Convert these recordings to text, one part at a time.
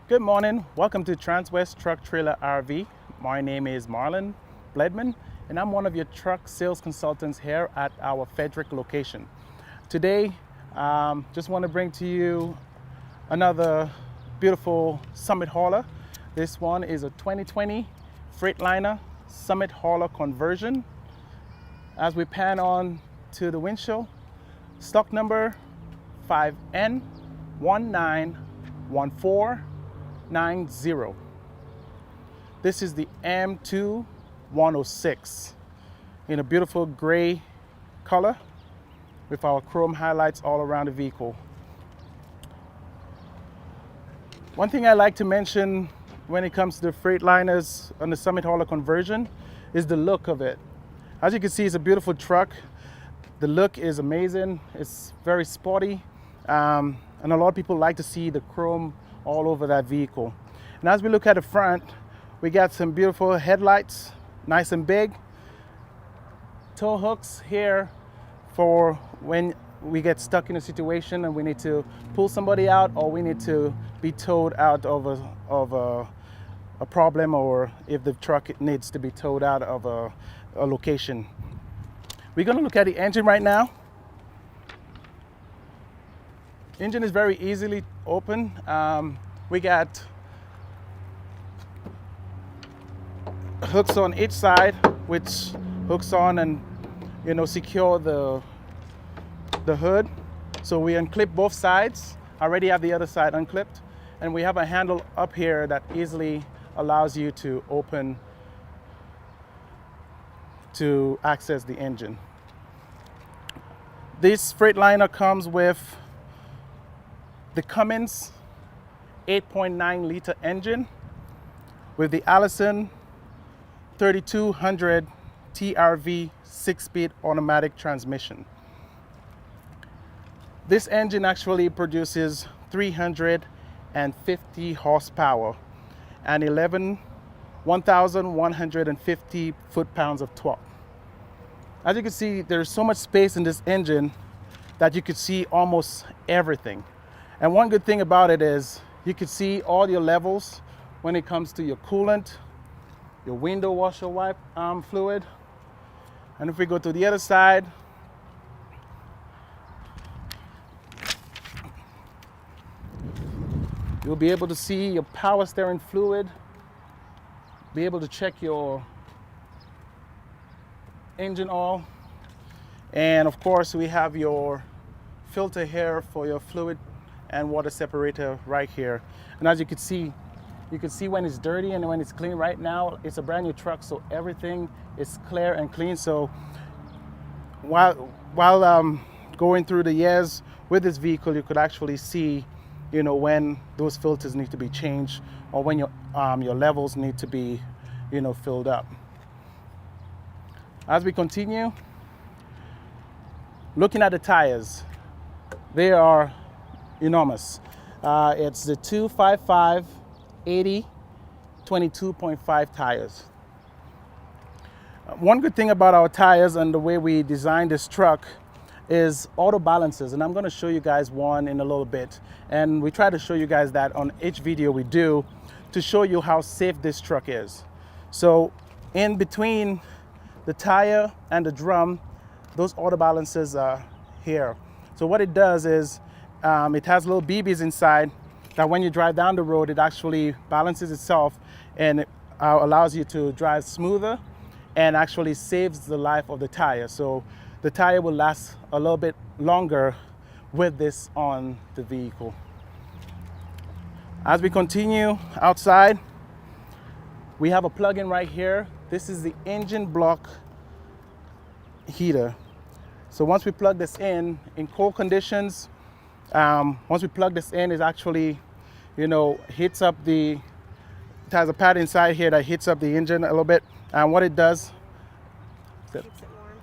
Good morning. Welcome to Transwest Truck Trailer RV. My name is Marlon Bledman, and I'm one of your truck sales consultants here at our Frederick location. Today, just want to bring to you another beautiful Summit hauler. This one is a 2020 Freightliner Summit hauler conversion. As we pan on to the windshield, stock number 5N191490. This is the M2 106 in a beautiful gray color with our chrome highlights all around the vehicle. One thing I like to mention when it comes to the Freightliners on the Summit hauler conversion is the look of it. As you can see, it's a beautiful truck. The look is amazing. It's very sporty, and a lot of people like to see the chrome all over that vehicle. And as we look at the front, we got some beautiful headlights, nice and big. Tow hooks here for when we get stuck in a situation and we need to pull somebody out, or we need to be towed out of a problem, or if the truck needs to be towed out of a location. We're going to look at the engine right now. Engine is very easily open. We got hooks on each side, which hooks on and secure the hood. So we unclip both sides. I already have the other side unclipped, and we have a handle up here that easily allows you to open to access the engine. This Freightliner comes with the Cummins 8.9 liter engine with the Allison 3200 TRV 6-speed automatic transmission. This engine actually produces 350 horsepower and 1,150 foot-pounds of torque. As you can see, there's so much space in this engine that you could see almost everything. And one good thing about it is you can see all your levels when it comes to your coolant, your window washer wipe fluid. And if we go to the other side, you'll be able to see your power steering fluid, be able to check your engine oil, and of course we have your filter here for your fluid and water separator right here. And as you can see when it's dirty and when it's clean. Right now it's a brand new truck, so everything is clear and clean. So while going through the years with this vehicle, you could actually see when those filters need to be changed, or when your levels need to be filled up. As we continue, looking at the tires, they are enormous. It's the 255 80 22.5 tires. One good thing about our tires and the way we designed this truck is auto balances, and I'm going to show you guys one in a little bit. And we try to show you guys that on each video we do to show you how safe this truck is. So in between the tire and the drum, those auto balances are here. So what it does is it has little BBs inside that when you drive down the road, it actually balances itself, and it allows you to drive smoother and actually saves the life of the tire. So the tire will last a little bit longer with this on the vehicle. As we continue outside, we have a plug-in right here. This is the engine block heater. So once we plug this in cold conditions, once we plug this in, it actually, hits up it has a pad inside here that heats up the engine a little bit. And what it does,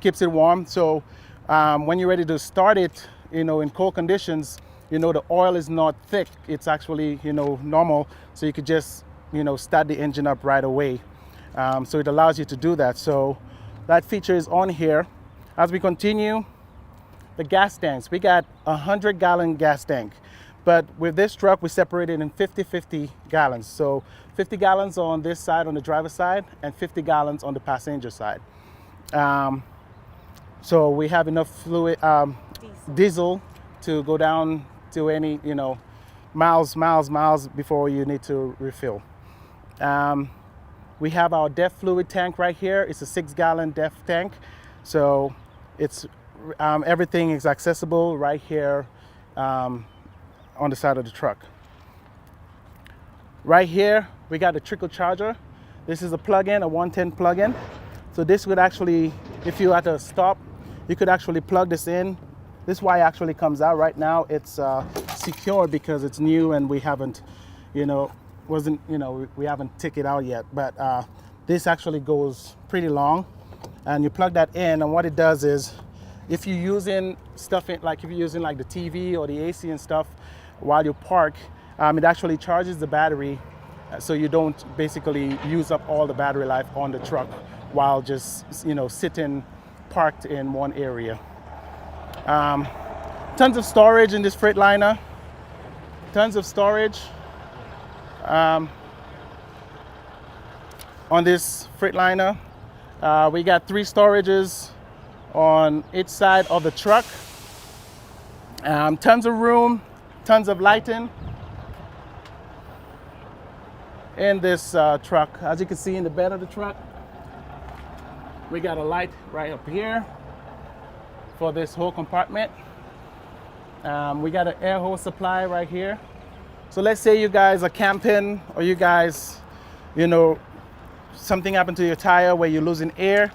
keeps it warm. So when you're ready to start it, in cold conditions, the oil is not thick. It's actually, normal. So you could just, start the engine up right away. So it allows you to do that. So that feature is on here. As we continue, the gas tanks, we got a 100-gallon gas tank. But with this truck, we separate it in 50-50 gallons. So 50 gallons on this side, on the driver's side, and 50 gallons on the passenger side. So we have enough fluid, diesel to go down to any, miles before you need to refill. We have our DEF fluid tank right here. It's a 6-gallon DEF tank. So it's everything is accessible right here on the side of the truck. Right here, we got a trickle charger. This is a plug-in, a 110 plug-in. So this would actually, if you had to stop, you could actually plug this in. This wire actually comes out right now. It's secure because it's new and we haven't, we haven't took it out yet. But this actually goes pretty long, and you plug that in. And what it does is, if you're using stuff like if you're using like the TV or the AC and stuff while you park, it actually charges the battery, so you don't basically use up all the battery life on the truck while just sitting parked in one area. Tons of storage in this Freightliner. Tons of storage on this Freightliner. We got 3 storages on each side of the truck. Tons of room, tons of lighting in this truck. As you can see in the bed of the truck, we got a light right up here for this whole compartment. We got an air hose supply right here. So let's say you guys are camping, or you guys, something happened to your tire where you're losing air.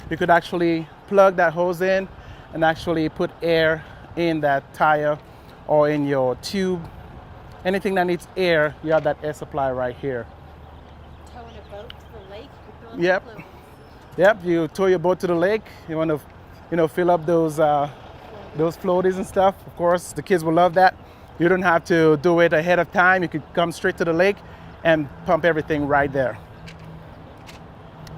You could actually plug that hose in and actually put air in that tire or in your tube. Anything that needs air, you have that air supply right here. Towing a boat to the lake. Yep, you tow your boat to the lake. You want to, fill up those floaties and stuff. Of course, the kids will love that. You don't have to do it ahead of time. You could come straight to the lake and pump everything right there.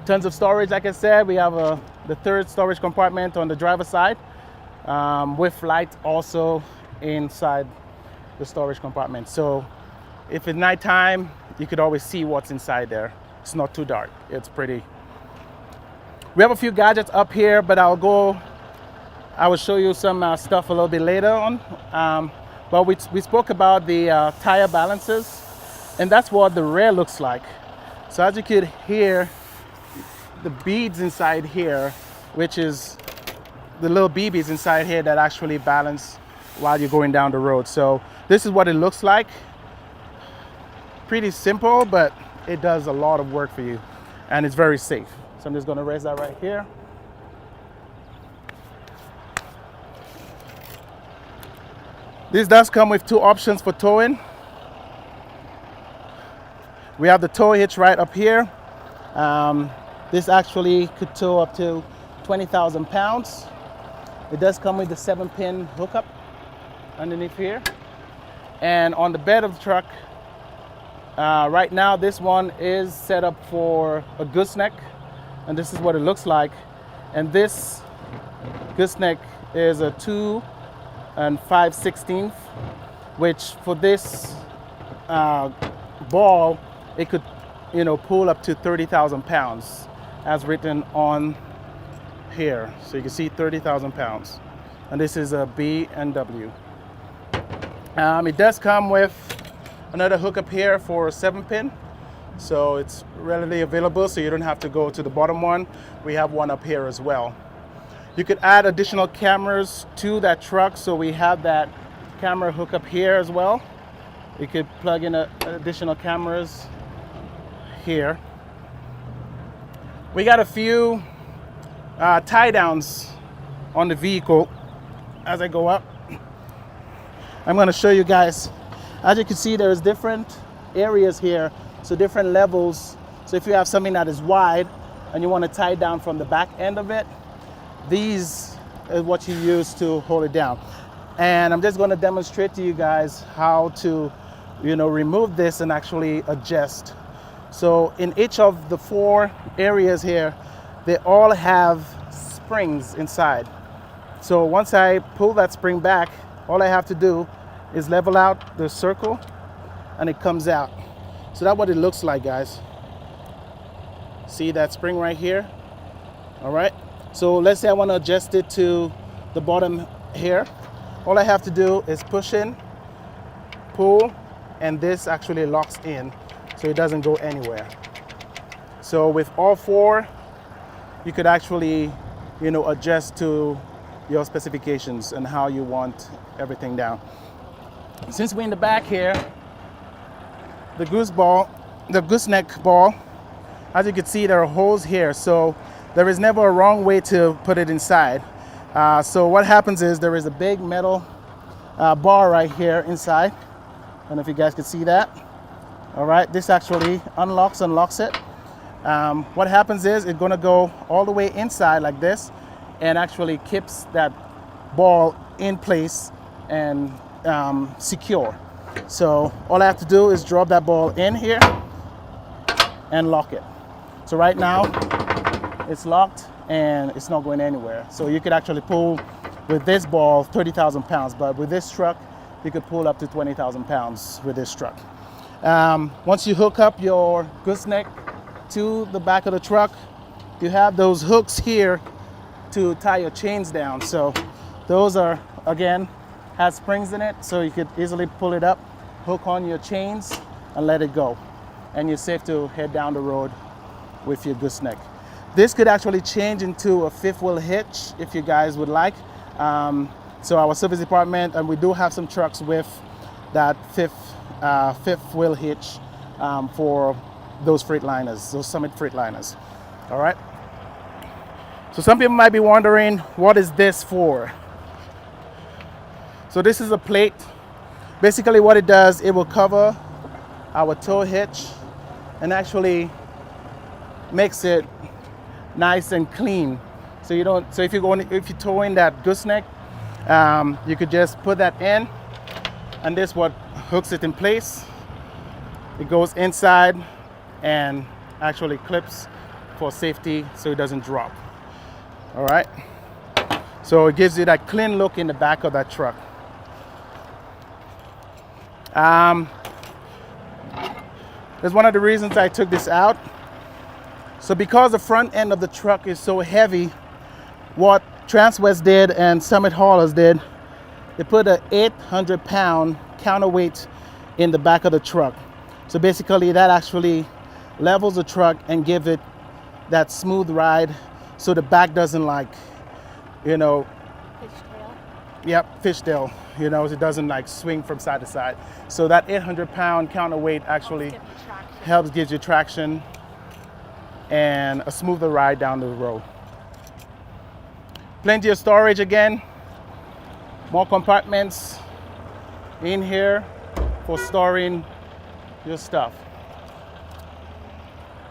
Tons of storage, like I said. We have the 3rd storage compartment on the driver's side, with light also inside the storage compartment. So if it's nighttime, you could always see what's inside there. It's not too dark. It's pretty. We have a few gadgets up here, but I will show you some stuff a little bit later on. But we spoke about the tire balances, and that's what the rear looks like. So as you could hear, the beads inside here, which is the little BBs inside here that actually balance while you're going down the road. So this is what it looks like. Pretty simple, but it does a lot of work for you, and it's very safe. So I'm just going to raise that right here. This does come with 2 options for towing. We have the tow hitch right up here. This actually could tow up to 20,000 pounds. It does come with the 7-pin hookup underneath here. And on the bed of the truck, right now this one is set up for a gooseneck, and this is what it looks like. And this gooseneck is a 2 5/16, which for this ball, it could pull up to 30,000 pounds, as written on here. So you can see 30,000 pounds. And this is a B&W. It does come with another hookup here for a 7-pin. So it's readily available, so you don't have to go to the bottom one. We have one up here as well. You could add additional cameras to that truck, so we have that camera hookup here as well. You could plug in additional cameras here. We got a few tie downs on the vehicle. As I go up, I'm going to show you guys. As you can see, there's different areas here, so different levels. So if you have something that is wide and you want to tie it down from the back end of it, these is what you use to hold it down. And I'm just going to demonstrate to you guys how to remove this and actually adjust. So in each of the 4 areas here, they all have springs inside. So once I pull that spring back, all I have to do is level out the circle and it comes out. So that's what it looks like, guys. See that spring right here? All right. So let's say I want to adjust it to the bottom here. All I have to do is push in, pull, and this actually locks in so it doesn't go anywhere. So with all four, you could actually, adjust to your specifications and how you want everything down. Since we're in the back here, the gooseneck ball, as you can see, there are holes here, so there is never a wrong way to put it inside. So what happens is there is a big metal bar right here inside. I don't know if you guys can see that. All right, this actually unlocks it. What happens is it's gonna go all the way inside like this and actually keeps that ball in place and secure. So all I have to do is drop that ball in here and lock it. So right now it's locked and it's not going anywhere. So you could actually pull with this ball 30,000 pounds, but with this truck you could pull up to 20,000 pounds with this truck. Once you hook up your gooseneck to the back of the truck, you have those hooks here to tie your chains down. So those are, again, has springs in it, so you could easily pull it up, hook on your chains and let it go, and you're safe to head down the road with your gooseneck. This could actually change into a fifth wheel hitch if you guys would like. So our service department, and we do have some trucks with that fifth wheel hitch for those Freightliners, those Summit Freightliners. All right. So some people might be wondering, what is this for? So this is a plate. Basically what it does, it will cover our tow hitch and actually makes it nice and clean. So if you're towing that gooseneck, you could just put that in, and this what hooks it in place. It goes inside and actually clips for safety so it doesn't drop. All right. So it gives you that clean look in the back of that truck. That's one of the reasons I took this out. So because the front end of the truck is so heavy, what Transwest did and Summit Haulers did, they put an 800-pound counterweight in the back of the truck. So basically that actually levels the truck and give it that smooth ride so the back doesn't Fishtail. Yep, fishtail, it doesn't swing from side to side. So that 800-pound counterweight actually helps give you traction and a smoother ride down the road. Plenty of storage again, more compartments in here for storing your stuff.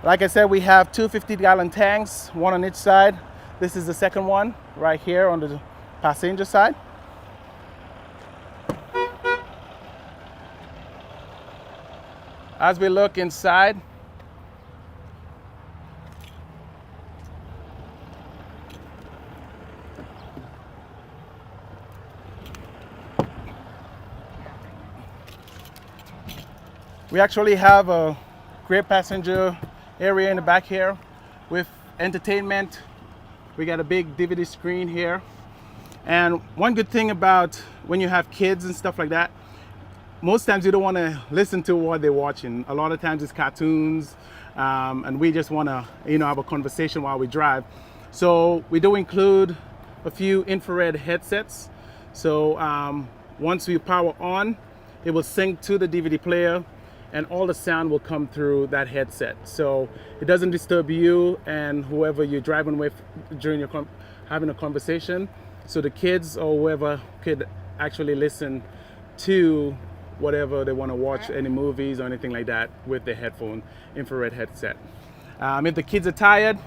Like I said, we have two 50-gallon tanks, one on each side. This is the second one right here on the passenger side. As we look inside, we actually have a great passenger area in the back here with entertainment. We got a big DVD screen here. And one good thing about when you have kids and stuff like that, most times you don't want to listen to what they're watching. A lot of times it's cartoons, and we just want to, have a conversation while we drive. So we do include a few infrared headsets. So once we power on, it will sync to the DVD player, and all the sound will come through that headset. So it doesn't disturb you and whoever you're driving with during your having a conversation. So the kids or whoever could actually listen to whatever they want to watch, any movies or anything like that with the infrared headset. If the kids are tired,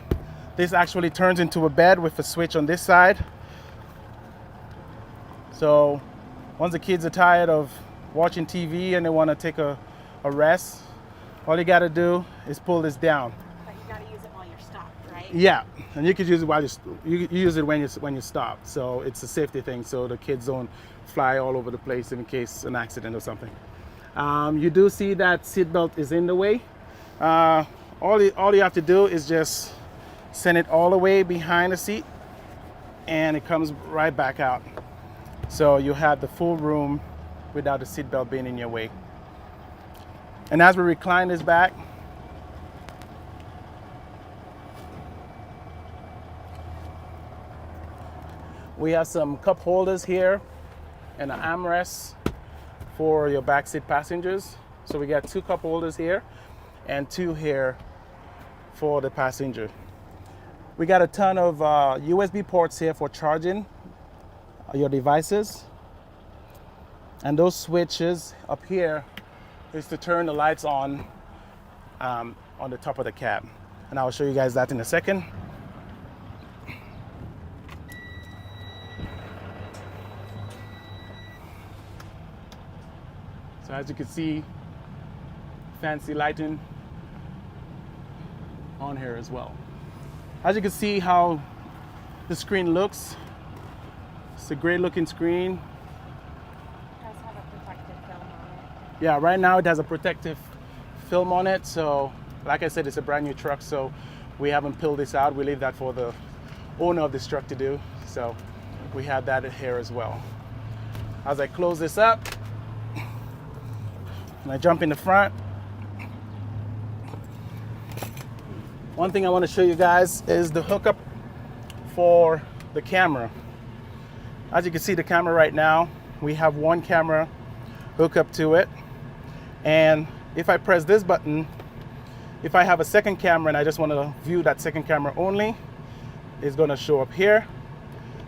this actually turns into a bed with a switch on this side. So once the kids are tired of watching TV and they want to take a rest, all you got to do is pull this down. But you got to use it while you're stopped, right? Yeah, and you could use it while you use it when you stop. So it's a safety thing, so the kids don't fly all over the place in case an accident or something. You do see that seatbelt is in the way. All you have to do is just send it all the way behind the seat, and it comes right back out. So you have the full room without the seatbelt being in your way. And as we recline this back, we have some cup holders here and an armrest for your backseat passengers. So we got 2 cup holders here and 2 here for the passenger. We got a ton of USB ports here for charging your devices. And those switches up here is to turn the lights on the top of the cab. And I'll show you guys that in a second. So as you can see, fancy lighting on here as well. As you can see how the screen looks, it's a great looking screen. It does have a protective film on it. Yeah, right now it has a protective film on it. So like I said, it's a brand new truck, so we haven't peeled this out. We leave that for the owner of this truck to do. So we have that here as well. As I close this up, and I jump in the front. One thing I want to show you guys is the hookup for the camera. As you can see the camera right now, we have 1 camera hooked up to it. And if I press this button, if I have a second camera and I just want to view that second camera only, it's going to show up here.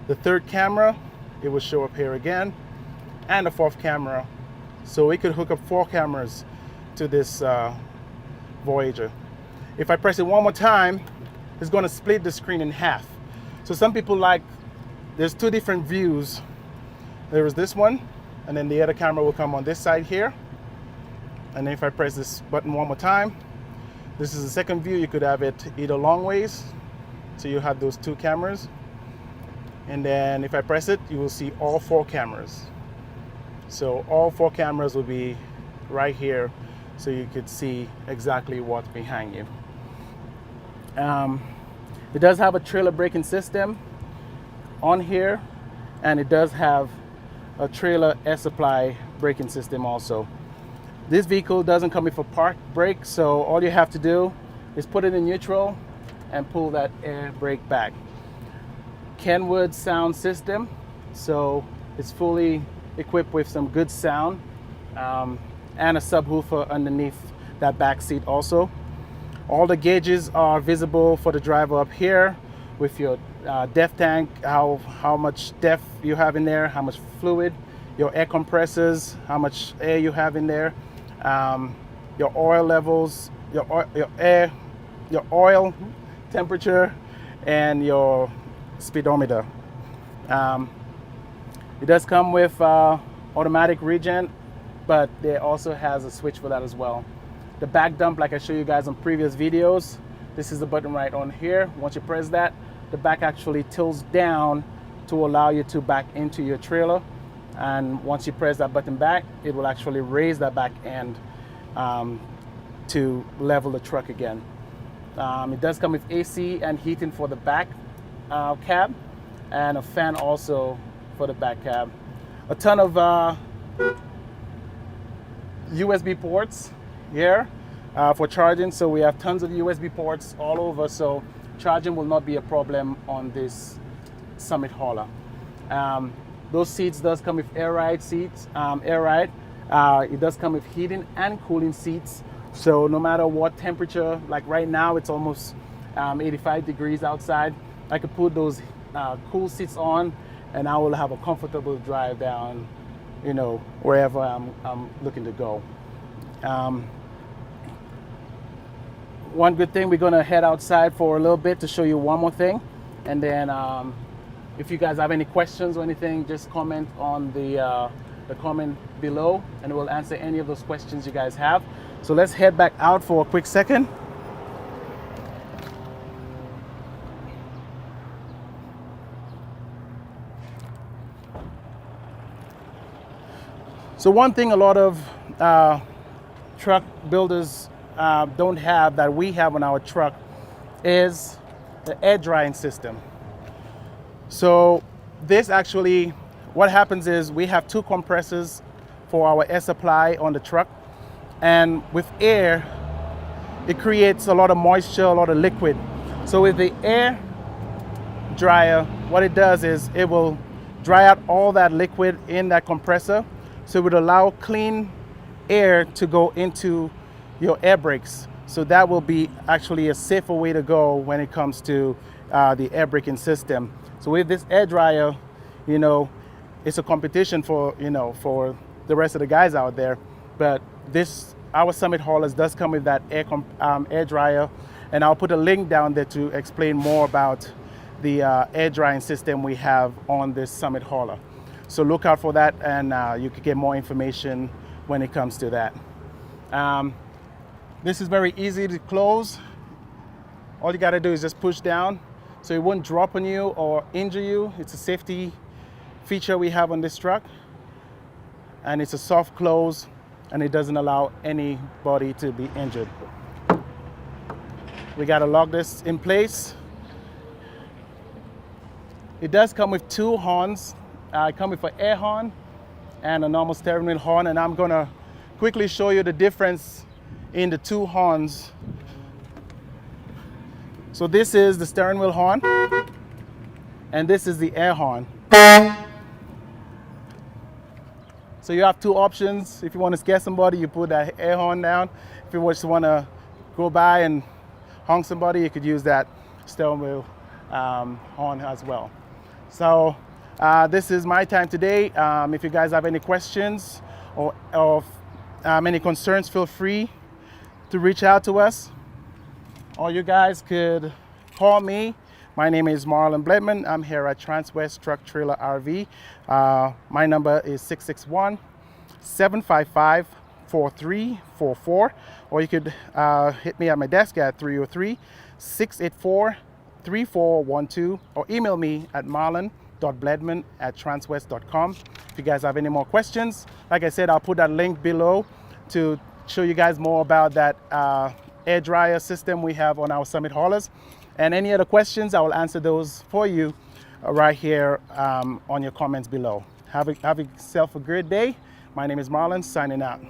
The 3rd camera, it will show up here again. And the 4th camera. So we could hook up 4 cameras to this Voyager. If I press it one more time, it's going to split the screen in half. So some people there's 2 different views. There is this one, and then the other camera will come on this side here. And then if I press this button one more time, this is the second view. You could have it either long ways, so you have those 2 cameras. And then if I press it, you will see all 4 cameras. So all 4 cameras will be right here, so you could see exactly what's behind you. It does have a trailer braking system on here, and it does have a trailer air supply braking system also. This vehicle doesn't come with a park brake, so all you have to do is put it in neutral and pull that air brake back. Kenwood sound system, so it's fully equipped with some good sound, and a subwoofer underneath that back seat also. All the gauges are visible for the driver up here with your depth tank, how much depth you have in there, how much fluid, your air compressors, how much air you have in there, your oil levels, your oil temperature, and your speedometer. It does come with automatic regen, but it also has a switch for that as well. The back dump, like I showed you guys on previous videos, this is the button right on here. Once you press that, the back actually tilts down to allow you to back into your trailer. And once you press that button back, it will actually raise that back end to level the truck again. It does come with AC and heating for the back cab, and a fan also for the back cab. A ton of USB ports here for charging. So we have tons of USB ports all over, so charging will not be a problem on this Summit hauler. Those seats does come with air ride seats, it does come with heating and cooling seats. So no matter what temperature, like right now it's almost 85 degrees outside, I could put those cool seats on and I will have a comfortable drive down, wherever I'm looking to go. One good thing, we're gonna head outside for a little bit to show you one more thing, and then if you guys have any questions or anything, just comment on the comment below and we'll answer any of those questions you guys have. So let's head back out for a quick second. So one thing a lot of truck builders don't have that we have on our truck is the air drying system. So this actually, what happens is we have two compressors for our air supply on the truck, and with air, it creates a lot of moisture, a lot of liquid. So with the air dryer, what it does is it will dry out all that liquid in that compressor, so it would allow clean air to go into your air brakes. So that will be actually a safer way to go when it comes to the air braking system. So with this air dryer, you know, it's a competition for, you know, for the rest of the guys out there. But this, our Summit haulers does come with that air dryer, and I'll put a link down there to explain more about the air drying system we have on this Summit hauler. So look out for that, and you can get more information when it comes to that. This is very easy to close. All you gotta do is just push down, so it won't drop on you or injure you. It's a safety feature we have on this truck, and it's a soft close, and it doesn't allow anybody to be injured. We gotta lock this in place. It does come with two horns. It comes with an air horn and a normal steering wheel horn, and I'm gonna quickly show you the difference in the two horns. So this is the steering wheel horn, and this is the air horn. So you have two options. If you want to scare somebody, you put that air horn down. If you just want to go by and honk somebody, you could use that steering wheel horn as well. So this is my time today. If you guys have any questions or any concerns, feel free to reach out to us. Or you guys could call me. My name is Marlon Bledman. I'm here at Transwest Truck Trailer RV. My number is 661-755-4344. Or you could hit me at my desk at 303-684-3412, or email me at marlon.bledman@transwest.com. If you guys have any more questions, like I said, I'll put that link below to show you guys more about that air dryer system we have on our Summit haulers. And any other questions, I will answer those for you right here on your comments below. Have yourself a great day. My name is Marlon, signing out.